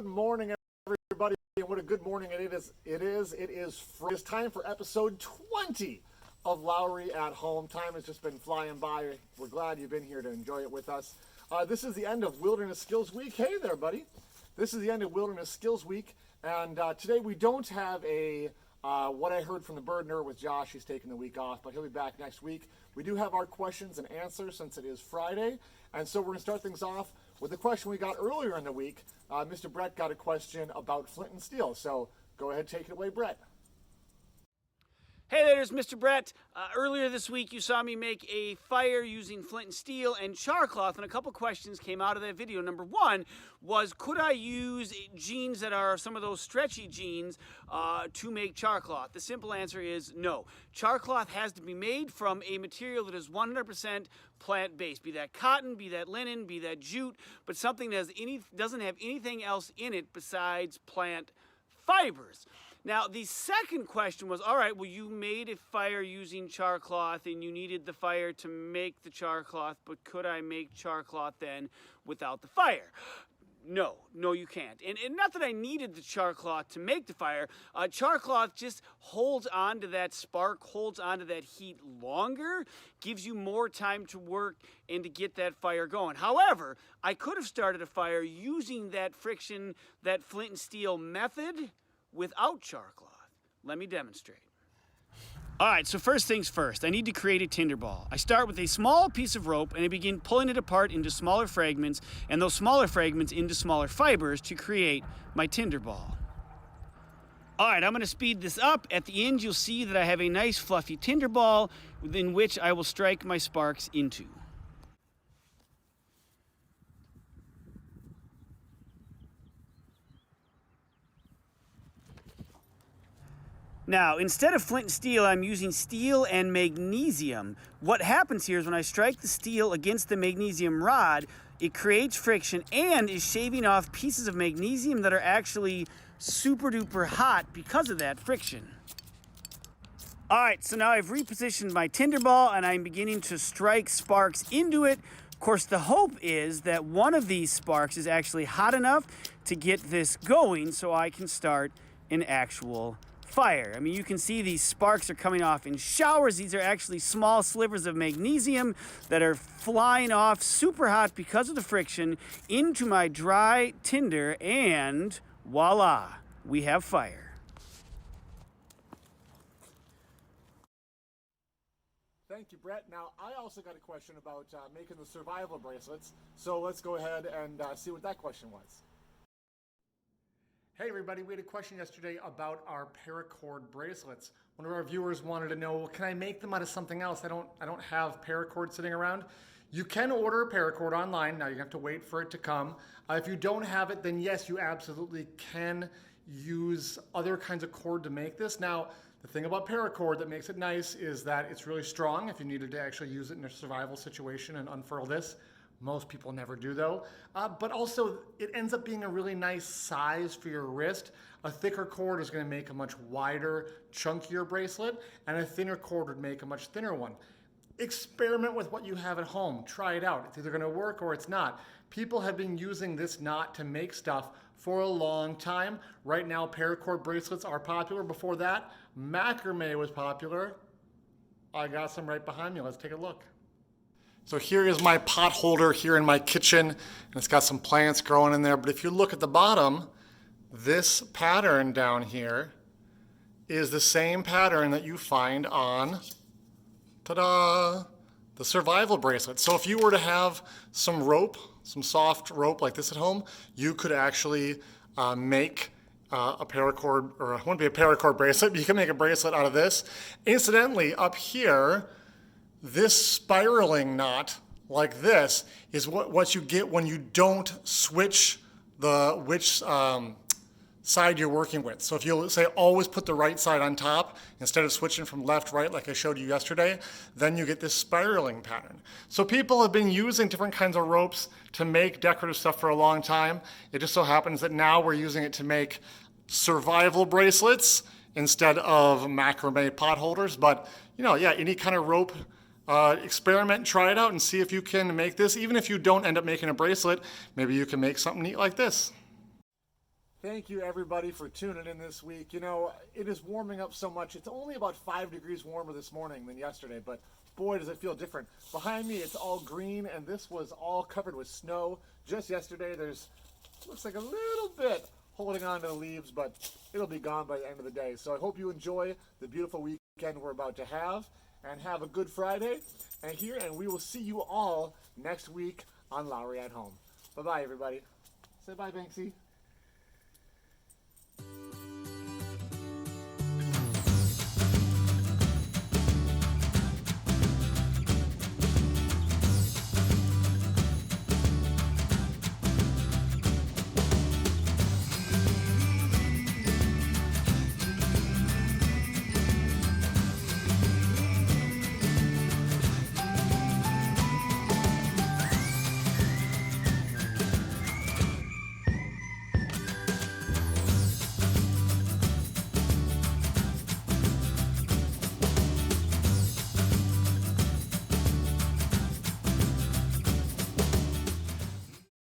Good morning, everybody. And what a good morning it is. It's time for episode 20 of Lowry at Home. Time has just been flying by. We're glad you've been here to enjoy it with us. This is the end of Wilderness Skills Week. Hey there, buddy. This is the end of Wilderness Skills Week. And today we don't have a what I heard from the bird nerd with Josh. He's taking the week off, but he'll be back next week. We do have our questions and answers since it is Friday. And so we're going to start things off with the question we got earlier in the week. Mr. Brett got a question about flint and steel. So go ahead, take it away, Brett. Hey, there's Mr. Brett. Earlier this week, you saw me make a fire using flint and steel and char cloth, and a couple questions came out of that video. Number one was, could I use jeans that are some of those stretchy jeans to make char cloth? The simple answer is no. Char cloth has to be made from a material that is 100% plant-based, be that cotton, be that linen, be that jute, but something that doesn't have anything else in it besides plant fibers. Now, the second question was, all right, well, you made a fire using char cloth and you needed the fire to make the char cloth, but could I make char cloth then without the fire? No, you can't. And not that I needed the char cloth to make the fire. Char cloth just holds on to that spark, holds on to that heat longer, gives you more time to work and to get that fire going. However, I could have started a fire using that friction, that flint and steel method, without char cloth. Let me demonstrate. All right, so first things first, I need to create a tinder ball. I start with a small piece of rope and I begin pulling it apart into smaller fragments and those smaller fragments into smaller fibers to create my tinder ball. All right, I'm gonna speed this up. At the end, you'll see that I have a nice fluffy tinder ball within which I will strike my sparks into. Now, instead of flint and steel, I'm using steel and magnesium. What happens here is when I strike the steel against the magnesium rod, it creates friction and is shaving off pieces of magnesium that are actually super duper hot because of that friction. All right, so now I've repositioned my tinder ball and I'm beginning to strike sparks into it. Of course, the hope is that one of these sparks is actually hot enough to get this going so I can start an actual fire. I mean, you can see these sparks are coming off in showers. These are actually small slivers of magnesium that are flying off super hot because of the friction into my dry tinder, and voila, we have fire. Thank you, Brett. Now, I also got a question about making the survival bracelets. So let's go ahead and see what that question was. Hey everybody, we had a question yesterday about our paracord bracelets. One of our viewers wanted to know, well, can I make them out of something else? I don't have paracord sitting around. You can order a paracord online. Now you have to wait for it to come. If you don't have it, then yes, you absolutely can use other kinds of cord to make this. Now, the thing about paracord that makes it nice is that it's really strong if you needed to actually use it in a survival situation and unfurl this. Most people never do though, but also it ends up being a really nice size for your wrist. A thicker cord is going to make a much wider, chunkier bracelet, and a thinner cord would make a much thinner one. Experiment with what you have at home. Try it out. It's either going to work or it's not. People have been using this knot to make stuff for a long time. Right now, paracord bracelets are popular. Before that, macrame was popular. I got some right behind me. Let's take a look. So here is my pot holder here in my kitchen, and it's got some plants growing in there. But if you look at the bottom, this pattern down here is the same pattern that you find on, ta-da, the survival bracelet. So if you were to have some rope, some soft rope like this at home, you could actually make a paracord, or it wouldn't be a paracord bracelet, but you can make a bracelet out of this. Incidentally, up here, this spiraling knot like this is what you get when you don't switch which side you're working with. So if you say always put the right side on top instead of switching from left, right like I showed you yesterday, then you get this spiraling pattern. So people have been using different kinds of ropes to make decorative stuff for a long time. It just so happens that now we're using it to make survival bracelets instead of macrame pot holders. But you know, yeah, any kind of rope. Experiment, try it out and see if you can make this. Even if you don't end up making a bracelet, maybe you can make something neat like this. Thank you, everybody, for tuning in this week. You know, it is warming up so much. It's only about 5 degrees warmer this morning than yesterday, but boy, does it feel different. Behind me, it's all green, and this was all covered with snow. Just yesterday, looks like a little bit holding on to the leaves, but it'll be gone by the end of the day. So I hope you enjoy the beautiful weekend we're about to have, and have a good Friday. And we will see you all next week on Lowry at Home. Bye-bye, everybody. Say bye, Banksy.